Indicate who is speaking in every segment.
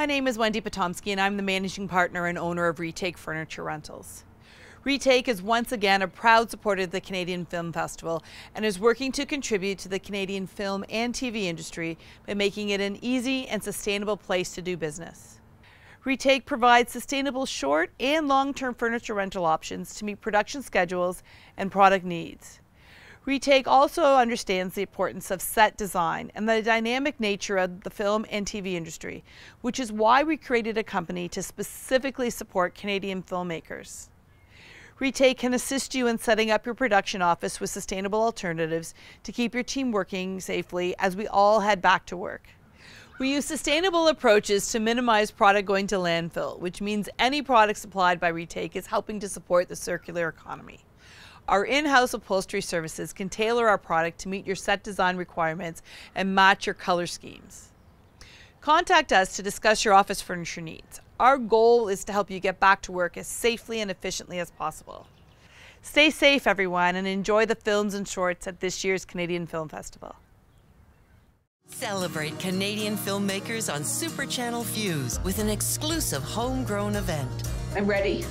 Speaker 1: name is Wendy Potomsky and I'm the managing partner and owner of Retake Furniture Rentals. Retake is once again a proud supporter of the Canadian Film Festival and is working to contribute to the Canadian film and TV industry by making it an easy and sustainable place to do business. Retake provides sustainable short and long-term furniture rental options to meet production schedules and product needs. Retake also understands the importance of set design and the dynamic nature of the film and TV industry, which is why we created a company to specifically support Canadian filmmakers. Retake can assist you in setting up your production office with sustainable alternatives to keep your team working safely as we all head back to work. We use sustainable approaches to minimize product going to landfill, which means any product supplied by Retake is helping to support the circular economy. Our in-house upholstery services can tailor our product to meet your set design requirements and match your color schemes. Contact us to discuss your office furniture needs. Our goal is to help you get back to work as safely and efficiently as possible. Stay safe, everyone, and enjoy the films and shorts at this year's Canadian Film Festival.
Speaker 2: Celebrate Canadian filmmakers on Super Channel Fuse with an exclusive homegrown event.
Speaker 3: I'm ready.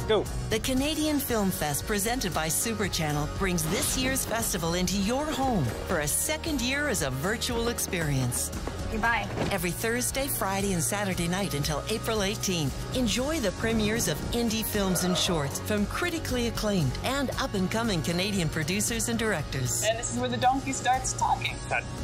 Speaker 4: Go.
Speaker 2: The Canadian Film Fest, presented by Super Channel, brings this year's festival into your home for a second year as a virtual experience.
Speaker 3: Goodbye.
Speaker 2: Every Thursday, Friday, and Saturday night until April 18th. Enjoy the premieres of indie films and shorts from critically acclaimed and up-and-coming Canadian producers and directors.
Speaker 5: And this is where the donkey starts talking.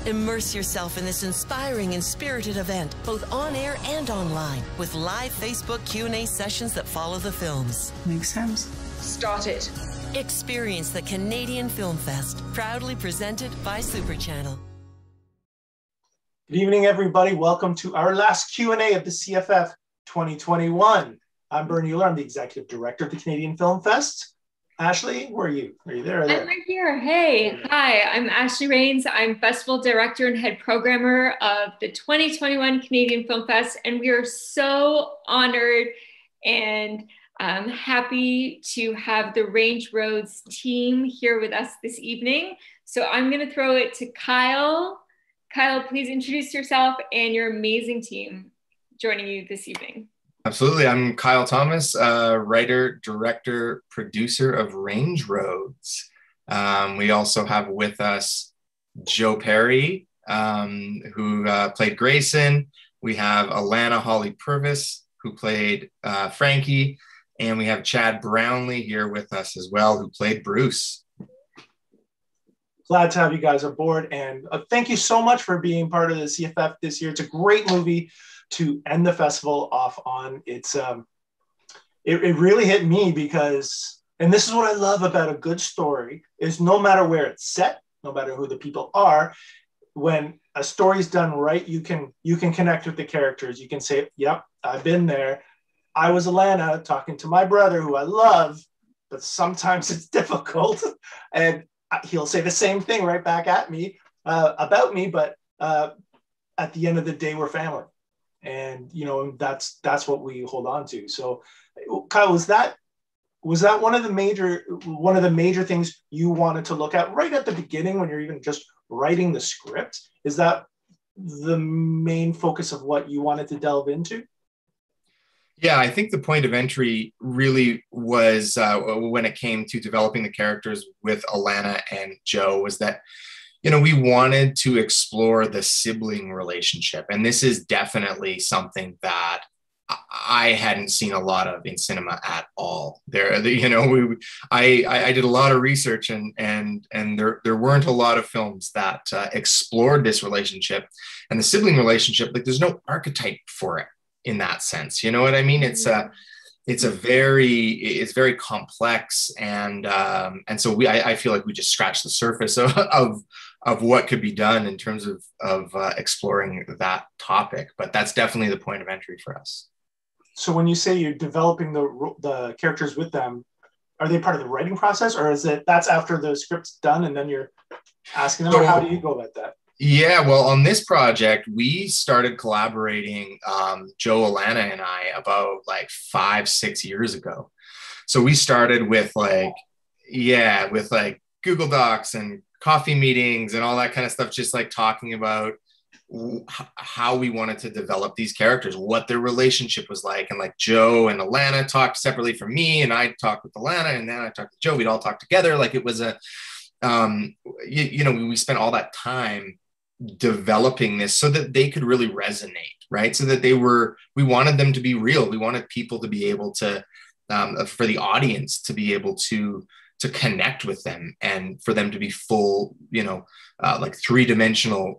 Speaker 2: Immerse yourself in this inspiring and spirited event, both on air and online, with live Facebook Q&A sessions that follow the films.
Speaker 5: Makes sense.
Speaker 3: Start it.
Speaker 2: Experience the Canadian Film Fest, proudly presented by Super Channel.
Speaker 4: Good evening, everybody. Welcome to our last Q&A of the CFF 2021. I'm Bernie Euler. I'm the Executive Director of the Canadian Film Fest. Ashley, where are you? Are you there?
Speaker 6: I'm right here. Hey, hi, I'm Ashley Rains. I'm Festival Director and Head Programmer of the 2021 Canadian Film Fest, and we are so honored and happy to have the Range Roads team here with us this evening. So I'm going to throw it to Kyle. Kyle, please introduce yourself and your amazing team joining you this evening.
Speaker 7: Absolutely. I'm Kyle Thomas, writer, director, producer of Range Roads. We also have with us Joe Perry, who played Grayson. We have Alana Holly Purvis, who played Frankie. And we have Chad Brownlee here with us as well, who played Bruce.
Speaker 4: Glad to have you guys aboard, and thank you so much for being part of the CFF this year. It's a great movie to end the festival off on. It's it really hit me because, and this is what I love about a good story, is no matter where it's set, no matter who the people are, when a story's done right, you can connect with the characters. You can say, yep, I've been there. I was Alana talking to my brother, who I love, but sometimes it's difficult, and he'll say the same thing right back at me about me, but at the end of the day, we're family, and you know that's what we hold on to. So, Kyle, was that one of the major things you wanted to look at right at the beginning when you're even just writing the script? Is that the main focus of what you wanted to delve into?
Speaker 7: Yeah, I think the point of entry really was when it came to developing the characters with Alana and Joe was that, you know, we wanted to explore the sibling relationship. And this is definitely something that I hadn't seen a lot of in cinema at all. You know, I did a lot of research and there weren't a lot of films that explored this relationship and the sibling relationship. Like, there's no archetype for it in that sense. You know what I mean? It's very complex, and so I feel like we just scratched the surface of what could be done in terms of exploring that topic. But that's definitely the point of entry for us.
Speaker 4: So when you say you're developing the characters with them, are they part of the writing process, or is it that's after the script's done and then you're asking them, or how do you go about that?
Speaker 7: Yeah, well, on this project, we started collaborating, Joe, Alana, and I about like 5-6 years ago. So we started with Google Docs and coffee meetings and all that kind of stuff, just like talking about how we wanted to develop these characters, what their relationship was like. And like Joe and Alana talked separately from me, and I talked with Alana, and then I talked to Joe. We'd all talk together. Like it was a, we spent all that time developing this so that they could really resonate, right? So that we wanted them to be real. We wanted people to be able to, for the audience to be able to connect with them, and for them to be full, like three-dimensional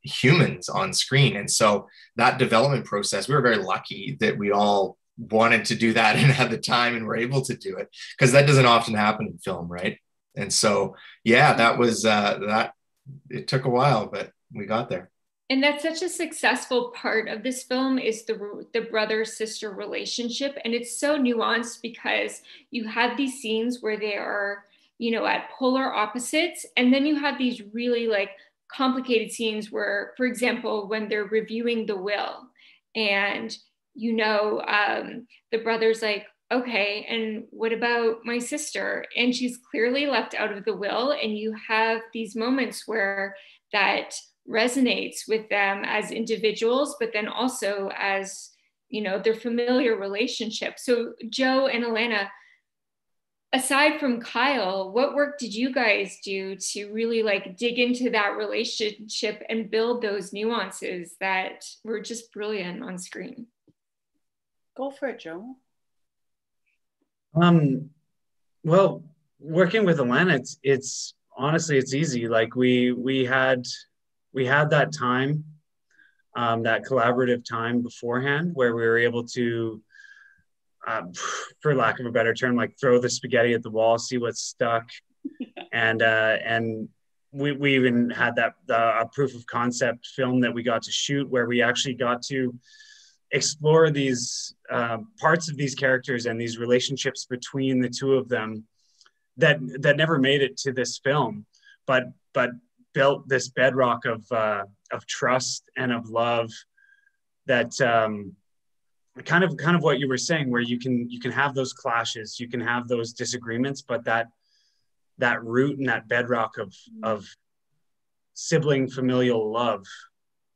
Speaker 7: humans on screen. And so that development process, we were very lucky that we all wanted to do that and had the time and were able to do it, because that doesn't often happen in film, right? And so, yeah, that was, it took a while, but we got there.
Speaker 6: And that's such a successful part of this film, is the brother-sister relationship. And it's so nuanced, because you have these scenes where they are, at polar opposites. And then you have these really like complicated scenes where, for example, when they're reviewing the will, and, the brother's like, okay, and what about my sister? And she's clearly left out of the will. And you have these moments where that resonates with them as individuals, but then also as, their familiar relationship. So Joe and Alana, aside from Kyle, what work did you guys do to really like dig into that relationship and build those nuances that were just brilliant on screen?
Speaker 5: Go for it, Joe.
Speaker 8: Well, working with Alana, it's honestly, it's easy. Like we had that time, that collaborative time beforehand, where we were able to, for lack of a better term, like throw the spaghetti at the wall, see what's stuck. And we even had a proof of concept film that we got to shoot, where we actually got to explore these parts of these characters and these relationships between the two of them that never made it to this film, but built this bedrock of trust and of love, that kind of what you were saying, where you can have those clashes, you can have those disagreements, but that root and that bedrock of sibling familial love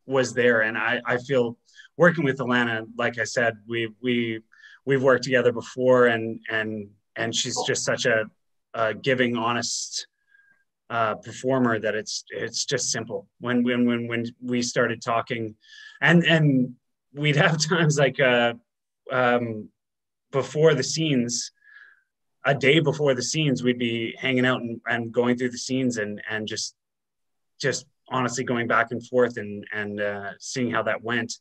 Speaker 8: was there. And I feel, working with Alana, like I said, we've worked together before, and she's just such a giving, honest performer, that it's just simple. When we started talking, and we'd have times like before the scenes, a day before the scenes, we'd be hanging out and going through the scenes and just honestly going back and forth and seeing how that went.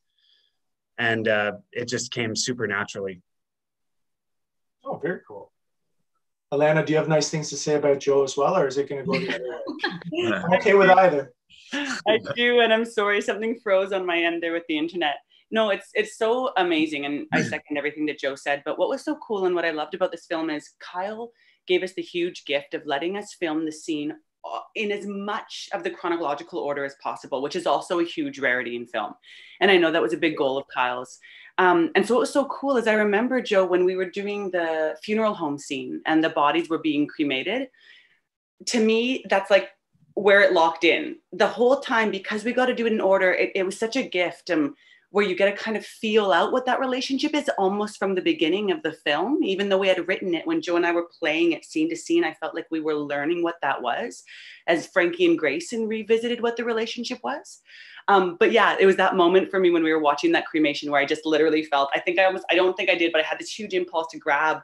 Speaker 8: And it just came super naturally.
Speaker 4: Oh, very cool. Alana, do you have nice things to say about Joe as well, or is it going to go the other way? I'm okay with either.
Speaker 5: I do, and I'm sorry, something froze on my end there with the internet. No, it's so amazing, and I second everything that Joe said. But what was so cool and what I loved about this film is Kyle gave us the huge gift of letting us film the scene in as much of the chronological order as possible, which is also a huge rarity in film. And I know that was a big goal of Kyle's. And so what was so cool is I remember, Joe, when we were doing the funeral home scene and the bodies were being cremated, to me, that's like where it locked in the whole time, because we got to do it in order. It was such a gift. Where you get to kind of feel out what that relationship is almost from the beginning of the film. Even though we had written it, when Joe and I were playing it scene to scene, I felt like we were learning what that was, as Frankie and Grayson revisited what the relationship was. But yeah, it was that moment for me when we were watching that cremation where I just literally felt, I don't think I did, but I had this huge impulse to grab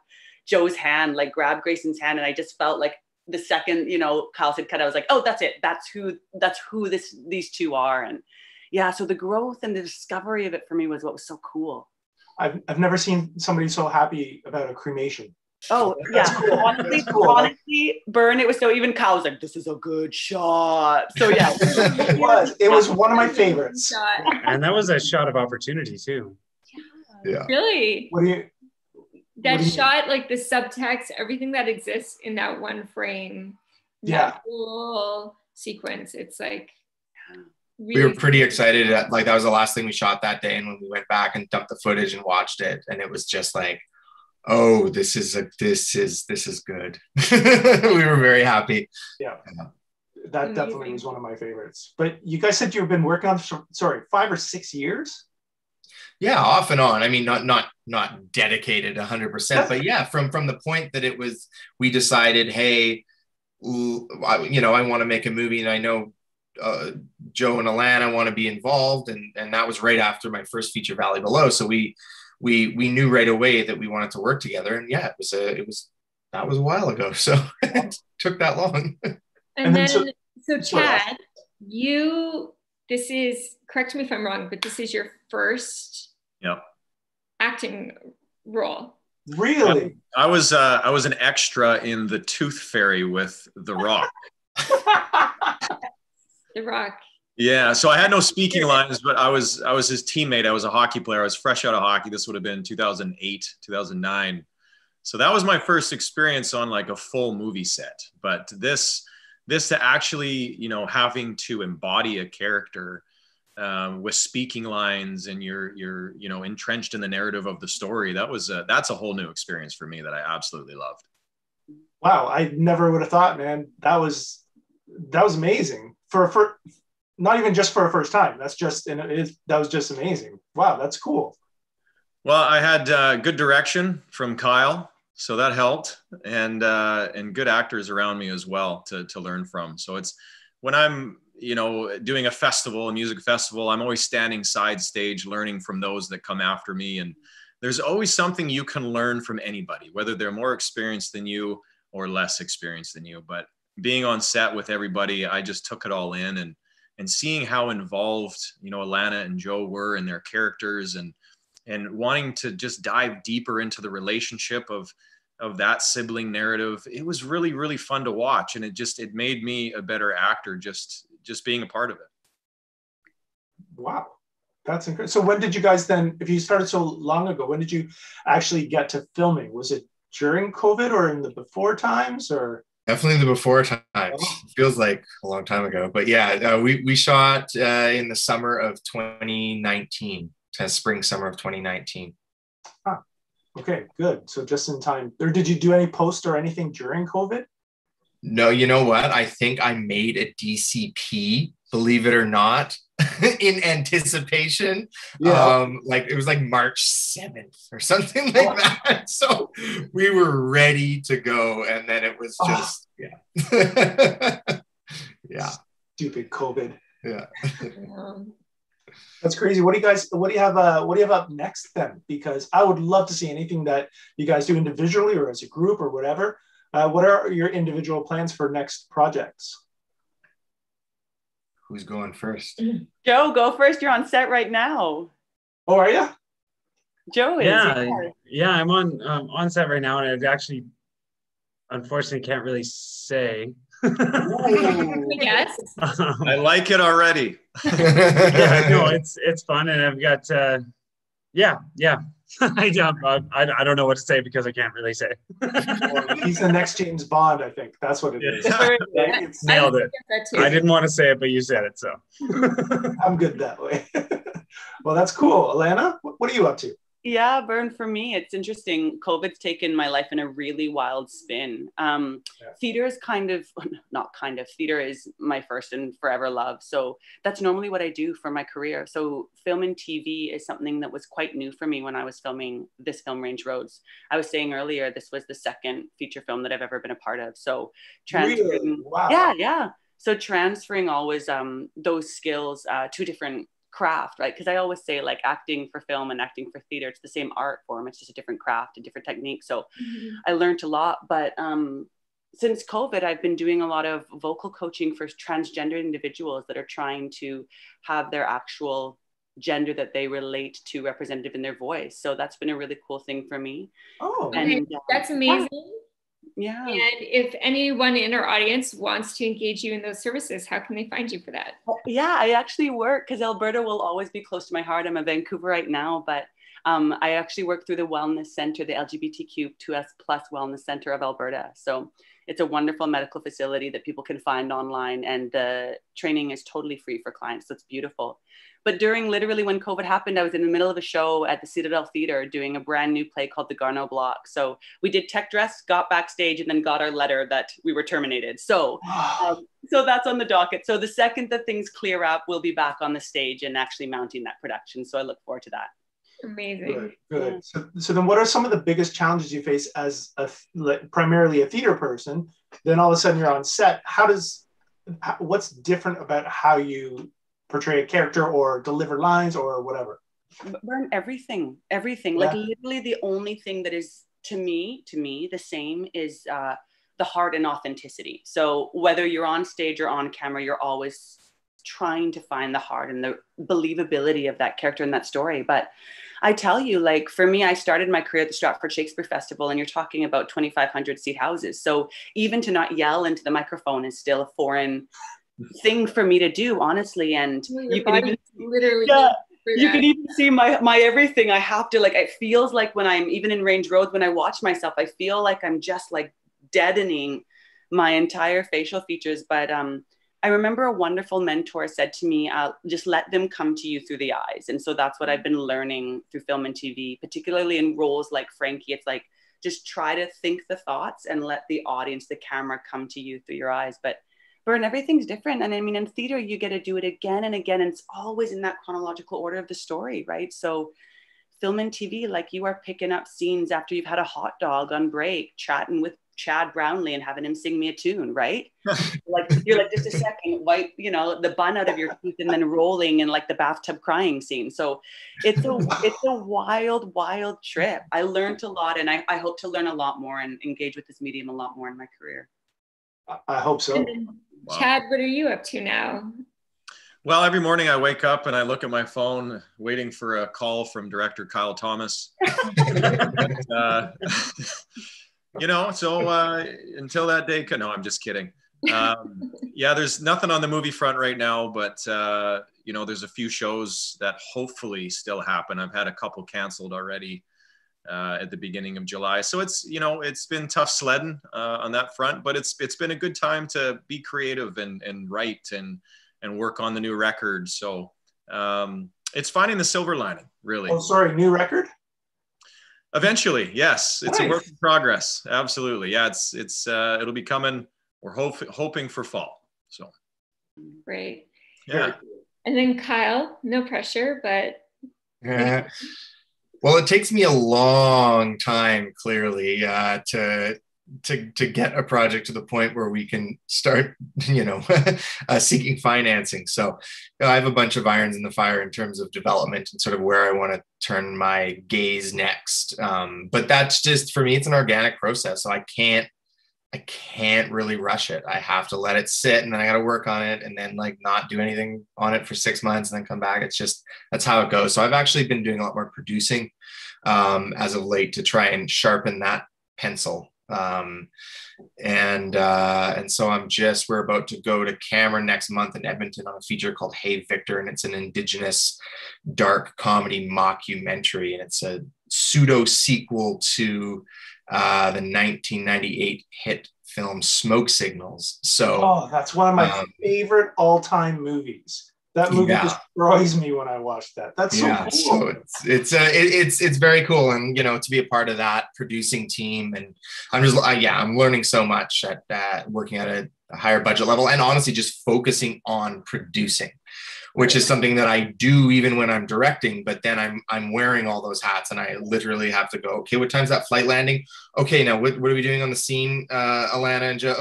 Speaker 5: Joe's hand, like grab Grayson's hand. And I just felt like the second, Kyle said cut, I was like, oh, that's it. That's who these two are. And yeah, so the growth and the discovery of it for me was what was so cool.
Speaker 4: I've never seen somebody so happy about a cremation.
Speaker 5: Oh,
Speaker 4: That's
Speaker 5: yeah.
Speaker 4: cool.
Speaker 5: Honestly,
Speaker 4: That's cool.
Speaker 5: Honestly, Burn, it was so, even Kyle was like, this is a good shot. So yeah.
Speaker 4: It was one of my favorites.
Speaker 8: And that was a shot of opportunity too.
Speaker 7: Yeah.
Speaker 6: Really?
Speaker 4: What do you?
Speaker 6: That shot, like the subtext, everything that exists in that one frame.
Speaker 4: Yeah.
Speaker 6: That whole sequence. It's like,
Speaker 7: we were pretty excited. Like that was the last thing we shot that day, and when we went back and dumped the footage and watched it, and it was just like, oh, this is good. We were very happy.
Speaker 4: Yeah. That definitely was one of my favorites. But you guys said you've been working on this for, sorry, 5 or 6 years?
Speaker 7: Yeah, off and on. I mean, not dedicated 100%, but yeah, from the point that it was, we decided, hey, I want to make a movie, and I know Joe and Alana want to be involved, and that was right after my first feature, Valley Below. So we knew right away that we wanted to work together, and yeah, that was a while ago, so it took that long.
Speaker 6: And then so Chad, this is, correct me if I'm wrong, but this is your first acting role.
Speaker 4: Really?
Speaker 9: I was an extra in The Tooth Fairy with The Rock.
Speaker 6: The Rock.
Speaker 9: Yeah, so I had no speaking lines, but I was his teammate. I was a hockey player. I was fresh out of hockey. This would have been 2008, 2009. So that was my first experience on like a full movie set. But this to actually, having to embody a character with speaking lines, and you're entrenched in the narrative of the story. That's a whole new experience for me that I absolutely loved.
Speaker 4: Wow, I never would have thought, man. That was amazing for not even just for a first time. That was just amazing. Wow, that's cool.
Speaker 9: Well, I had good direction from Kyle, so that helped, and good actors around me as well to learn from. So it's when I'm doing a music festival, I'm always standing side stage, learning from those that come after me. And there's always something you can learn from anybody, whether they're more experienced than you or less experienced than you. But being on set with everybody, I just took it all in, and seeing how involved, Alana and Joe were in their characters, and wanting to just dive deeper into the relationship of that sibling narrative. It was really, really fun to watch. And it made me a better actor, just being a part of it.
Speaker 4: Wow. That's incredible. So when did you guys then, if you started so long ago, when did you actually get to filming? Was it during COVID or in the before times, or?
Speaker 7: Definitely the before times. It feels like a long time ago, but yeah, we shot in the summer of 2019, spring, summer of 2019.
Speaker 4: Huh. Okay, good. So just in time. Or did you do any post or anything during COVID?
Speaker 7: No, you know what? I think I made a DCP, believe it or not, in anticipation.
Speaker 4: Yeah.
Speaker 7: Like it was like March 7th or something like that. So we were ready to go. And then it was just, yeah. Yeah.
Speaker 4: Stupid COVID.
Speaker 7: Yeah.
Speaker 4: That's crazy. What do you have up next then? Because I would love to see anything that you guys do individually or as a group or whatever. What are your individual plans for next projects?
Speaker 7: Who's going first?
Speaker 5: Joe, go first. You're on set right now.
Speaker 4: Oh, are you?
Speaker 5: Joe is.
Speaker 8: Yeah, I'm on set right now, and I actually, unfortunately, can't really say.
Speaker 6: Yes.
Speaker 9: I like it already.
Speaker 8: Yeah, no, it's fun, and I've got yeah. I don't know what to say because I can't really say.
Speaker 4: He's the next James Bond, I think. That's what it is.
Speaker 8: Nailed it. I didn't want to say it, but you said it, so.
Speaker 4: I'm good that way. Well, that's cool. Alana, what are you up to?
Speaker 5: Yeah, Vern, for me, it's interesting. COVID's taken my life in a really wild spin. Theater is theater is my first and forever love. So that's normally what I do for my career. So film and TV is something that was quite new for me when I was filming this film, Range Roads. I was saying earlier, this was the second feature film that I've ever been a part of. So
Speaker 4: really? Wow.
Speaker 5: Yeah. So transferring always those skills to different craft, right? Because I always say, like, acting for film and acting for theater, it's the same art form, it's just a different craft, a different technique. So I learned a lot. But since COVID, I've been doing a lot of vocal coaching for transgender individuals that are trying to have their actual gender that they relate to representative in their voice. So that's been a really cool thing for me.
Speaker 6: And that's amazing.
Speaker 5: Yeah.
Speaker 6: And if anyone in our audience wants to engage you in those services, how can they find you for that?
Speaker 5: Yeah, I actually work, because Alberta will always be close to my heart. I'm a Vancouverite now, but I actually work through the Wellness Center, the LGBTQ2S plus Wellness Center of Alberta. So it's a wonderful medical facility that people can find online, and the training is totally free for clients. So it's beautiful. But during literally when COVID happened, I was in the middle of a show at the Citadel Theatre doing a brand new play called The Garneau Block. So we did tech dress, got backstage, and then got our letter that we were terminated. So, so that's on the docket. So the second that things clear up, we'll be back on the stage and actually mounting that production. So I look forward to that.
Speaker 6: Amazing.
Speaker 4: Good. So then what are some of the biggest challenges you face as primarily a theater person? Then all of a sudden you're on set. What's different about how you portray a character or deliver lines or whatever?
Speaker 5: Burn everything. Yeah. Like literally the only thing that is to me the same is the heart and authenticity. So whether you're on stage or on camera, you're always trying to find the heart and the believability of that character and that story. But I tell you, like for me, I started my career at the Stratford Shakespeare Festival, and you're talking about 2,500 seat houses. So even to not yell into the microphone is still a foreign thing for me to do, honestly. And you can even literally, you can even see my everything. I have to, like, it feels like when I'm even in Range Road, when I watch myself, I feel like I'm just like deadening my entire facial features. But I remember a wonderful mentor said to me, just let them come to you through the eyes. And so that's what I've been learning through film and TV, particularly in roles like Frankie. It's like, just try to think the thoughts and let the audience, the camera, come to you through your eyes. But Vern, everything's different. And I mean, in theater, you get to do it again and again. And it's always in that chronological order of the story, right? So film and TV, like you are picking up scenes after you've had a hot dog on break, chatting with Chad Brownlee and having him sing me a tune, right? Like you're like, just a second, wipe, the bun out of your teeth and then rolling in like the bathtub crying scene. So it's a wild trip. I learned a lot, and I hope to learn a lot more and engage with this medium a lot more in my career.
Speaker 4: I hope so.
Speaker 6: Wow. Chad, what are you up to now?
Speaker 9: Well, every morning I wake up and I look at my phone waiting for a call from director Kyle Thomas. Until that day, no, I'm just kidding. Yeah, there's nothing on the movie front right now, but there's a few shows that hopefully still happen. I've had a couple canceled already at the beginning of July. So it's been tough sledding on that front, but it's been a good time to be creative and write and work on the new record. So it's finding the silver lining, really.
Speaker 4: Oh, sorry, new record?
Speaker 9: Eventually, yes. It's nice. A work in progress. Absolutely. Yeah, it'll be coming. We're hoping for fall. So
Speaker 6: great.
Speaker 9: Yeah.
Speaker 6: And then Kyle, no pressure, but
Speaker 7: well, it takes me a long time, clearly, to get a project to the point where we can start, seeking financing. So I have a bunch of irons in the fire in terms of development and sort of where I want to turn my gaze next. But that's just, for me, it's an organic process. So I can't really rush it. I have to let it sit, and then I got to work on it, and then like not do anything on it for 6 months and then come back. It's just, that's how it goes. So I've actually been doing a lot more producing as of late to try and sharpen that pencil. And so we're about to go to camera next month in Edmonton on a feature called Hey Victor, and it's an Indigenous dark comedy mockumentary, and it's a pseudo sequel to the 1998 hit film Smoke Signals. So
Speaker 4: that's one of my favorite all-time movies. That movie destroys me when I watch that. That's so cool.
Speaker 7: So it's very cool, and to be a part of that producing team, and I'm learning so much at working at a higher budget level, and honestly just focusing on producing, which is something that I do even when I'm directing, but then I'm wearing all those hats, and I literally have to go, okay, what time's that flight landing? Okay, now what are we doing on the scene, Alana and Joe?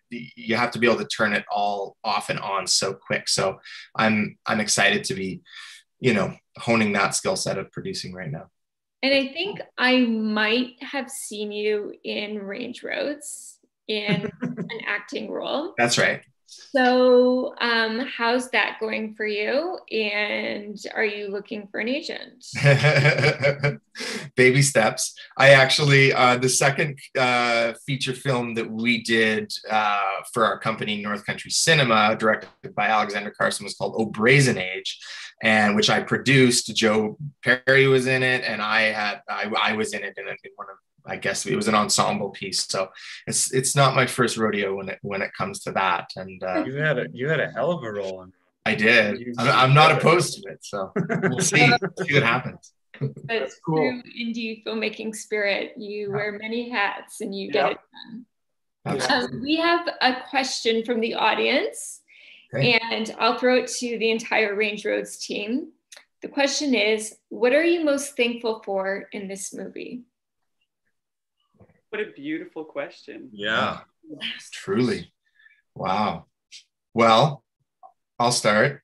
Speaker 7: You have to be able to turn it all off and on so quick. So I'm excited to be, honing that skill set of producing right now.
Speaker 6: And I think I might have seen you in Range Roads in an acting role.
Speaker 7: That's right.
Speaker 6: So how's that going for you? And are you looking for an agent?
Speaker 7: Baby steps. I actually, the second feature film that we did for our company, North Country Cinema, directed by Alexander Carson, was called Oh Brazen Age, and which I produced. Joe Perry was in it, and I was in it in one of, I guess it was an ensemble piece. So it's not my first rodeo when it comes to that. And
Speaker 8: you had a hell of a role in.
Speaker 7: I did. I'm not opposed to it, so we'll see what happens.
Speaker 6: But
Speaker 4: cool.
Speaker 6: Through indie filmmaking spirit, you wear many hats and you get it done. We have a question from the audience, and I'll throw it to the entire Range Roads team. The question is, what are you most thankful for in this movie?
Speaker 5: What a beautiful question.
Speaker 9: Yeah.
Speaker 7: Truly. Wow. Well, I'll start.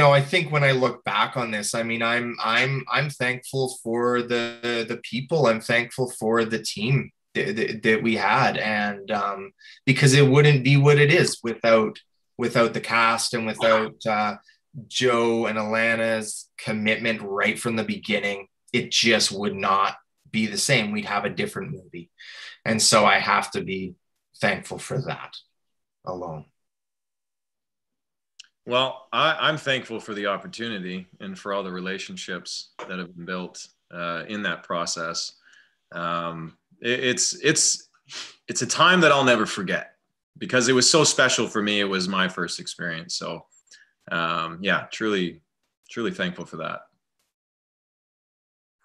Speaker 7: I think when I look back on this, I mean, I'm thankful for the people. I'm thankful for the team that we had, and because it wouldn't be what it is without the cast and without Joe and Alana's commitment right from the beginning. It just would not be the same. We'd have a different movie, and so I have to be thankful for that alone. Well,
Speaker 9: I'm thankful for the opportunity and for all the relationships that have been built in that process. It's a time that I'll never forget because it was so special for me. It was my first experience. So yeah, truly thankful for that.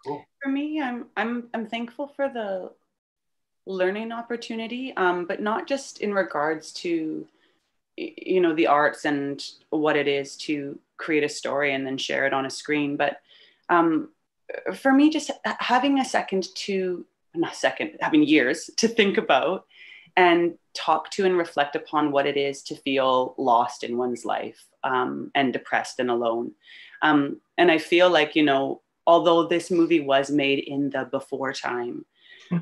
Speaker 4: Cool.
Speaker 5: For me, I'm thankful for the learning opportunity, but not just in regards to the arts and what it is to create a story and then share it on a screen, but for me, just having having years to think about and talk to and reflect upon what it is to feel lost in one's life, and depressed and alone. And I feel like, although this movie was made in the before time,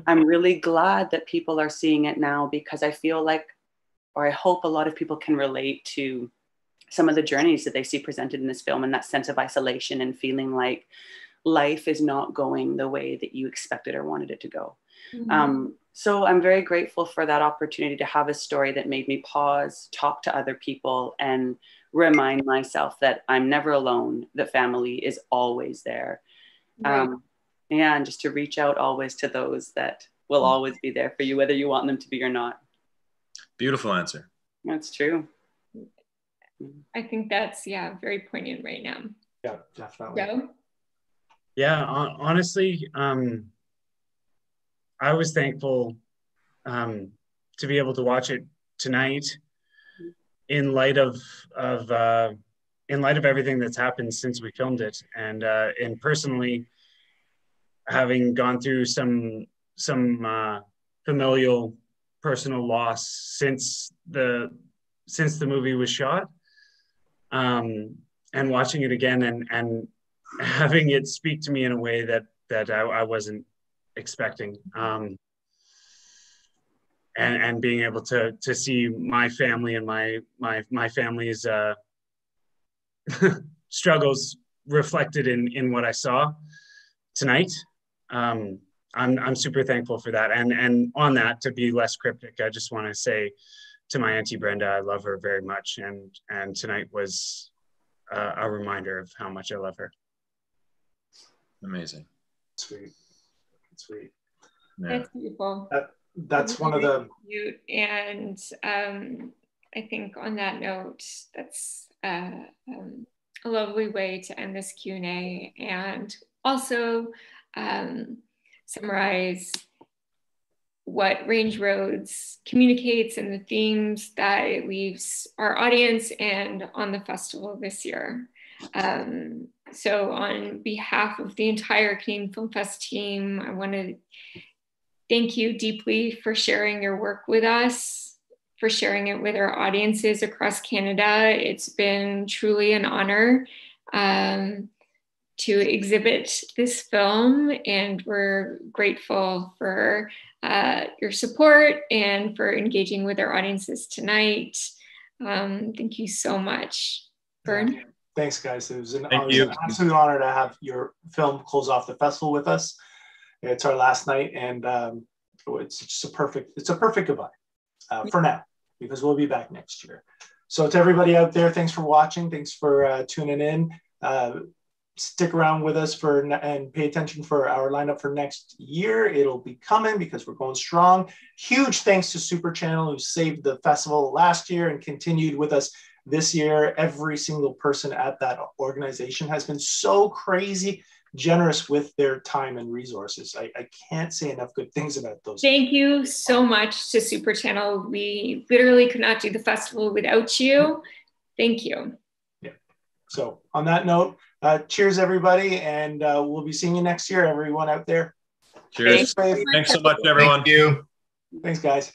Speaker 5: I'm really glad that people are seeing it now, because I feel like, or I hope a lot of people can relate to some of the journeys that they see presented in this film, and that sense of isolation and feeling like life is not going the way that you expected or wanted it to go. Mm-hmm. So I'm very grateful for that opportunity to have a story that made me pause, talk to other people, and remind myself that I'm never alone, that family is always there. Right. And just to reach out always to those that will always be there for you, whether you want them to be or not.
Speaker 9: Beautiful answer.
Speaker 5: That's true.
Speaker 6: I think that's, very poignant right now.
Speaker 4: Yeah, definitely.
Speaker 6: Joe?
Speaker 8: Yeah, honestly, I was thankful to be able to watch it tonight in light of everything that's happened since we filmed it, and personally having gone through some familial personal loss since the movie was shot, and watching it again and having it speak to me in a way that I wasn't expecting, and being able to see my family and my family's struggles reflected in what I saw tonight. I'm super thankful for that. And on that, to be less cryptic, I just want to say to my Auntie Brenda, I love her very much. And tonight was a reminder of how much I love her.
Speaker 9: Amazing.
Speaker 4: Sweet. Sweet.
Speaker 9: Yeah.
Speaker 6: That's beautiful.
Speaker 4: That's one of the...
Speaker 6: And I think on that note, that's a lovely way to end this Q&A, and also summarize what Range Roads communicates and the themes that it leaves our audience and on the festival this year. So on behalf of the entire Canadian Film Fest team, I want to thank you deeply for sharing your work with us, for sharing it with our audiences across Canada. It's been truly an honor to exhibit this film, and we're grateful for your support and for engaging with our audiences tonight. Thank you so much. Vern?
Speaker 4: Yeah. Thanks, guys. It was an absolute honor to have your film close off the festival with us. It's our last night, and it's just a perfect goodbye for now, because we'll be back next year. So to everybody out there, thanks for watching. Thanks for tuning in. Stick around with us and pay attention for our lineup for next year. It'll be coming because we're going strong. Huge thanks to Super Channel, who saved the festival last year and continued with us this year. Every single person at that organization has been so crazy generous with their time and resources. I can't say enough good things about those.
Speaker 6: Thank you so much to Super Channel. We literally could not do the festival without you. Thank you.
Speaker 4: Yeah. So on that note, cheers everybody, and we'll be seeing you next year, everyone out there.
Speaker 9: Cheers. Thanks so much, everyone.
Speaker 7: Thank you.
Speaker 4: Thanks, guys.